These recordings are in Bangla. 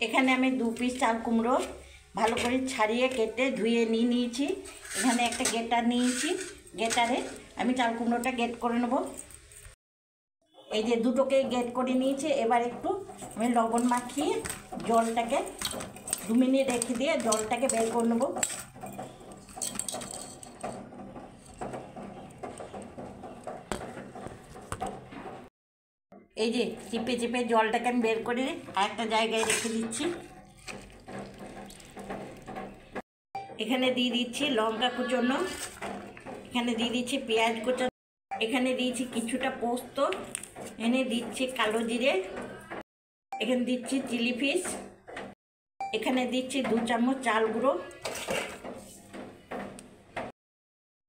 এখানে আমি 2 পিস চাল কুমড়ো ভালো করে ছাড়িয়ে কেটে ধুয়ে নিয়েছি। এখানে একটা গেটার নিয়েছি, গেটারে আমি চাল কুমড়োটা গেট করে নেব। এই যে দুটোকে গেট করে নিয়েছি। এবার একটু আমি লবণ মাখিয়ে জলটাকে 2 মিনিট রেখে দিয়ে জলটাকে বের করে নেব। এই যে চিপে চিপে জলটাকে আমি বের করে একটা জায়গায় রেখে দিচ্ছি। এখানে দিয়ে দিচ্ছি লঙ্কা কুচনো, এখানে দিয়ে দিচ্ছি পেঁয়াজ কুচনো, এখানে দিয়েছি কিছুটা পোস্ত, এনে দিচ্ছি কালো জিরে, এখানে দিচ্ছি চিলি ফিশ, এখানে দিচ্ছি 2 চামচ চাল গুঁড়ো,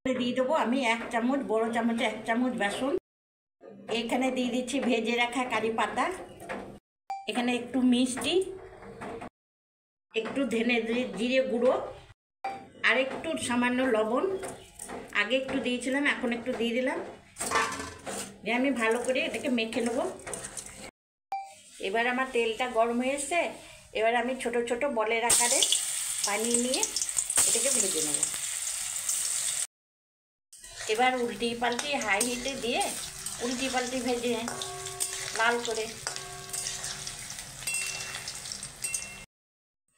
দিয়ে দেবো আমি 1 চামচ, বড় চামচে 1 চামচ বেসন, এখানে দিয়ে দিচ্ছি ভেজে রাখা কারি পাতা, এখানে একটু মিষ্টি, একটু ধনে জিরে গুঁড়ো, আর একটু সামান্য লবণ, আগে একটু দিয়েছিলাম এখন একটু দিয়ে দিলাম, দিয়ে আমি ভালো করে এটাকে মেখে নেব। এবার আমার তেলটা গরম হয়ে এসছে, এবার আমি ছোট ছোট বলের আকারে বানিয়ে নিয়ে এটাকে ভেজে নেব। এবার উল্টি পাল্টি হাই হিটে দিয়ে উল্টি পাল্টি ভেজে লাল করে।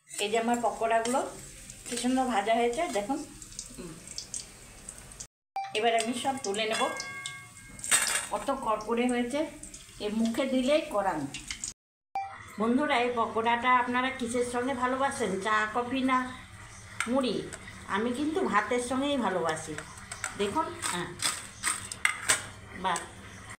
এই যে আমার পকোড়াগুলো কি সুন্দর ভাজা হয়েছে দেখুন। এবার আমি সব তুলে নেব। কত কড়কড়ে হয়েছে, এর মুখে দিলেই করান। বন্ধুরা, এই পকোড়াটা আপনারা কিসের সঙ্গে ভালোবাসেন, চা কফি না মুড়ি? আমি কিন্তু ভাতের সঙ্গেই ভালোবাসি। দেখুন, বাহ।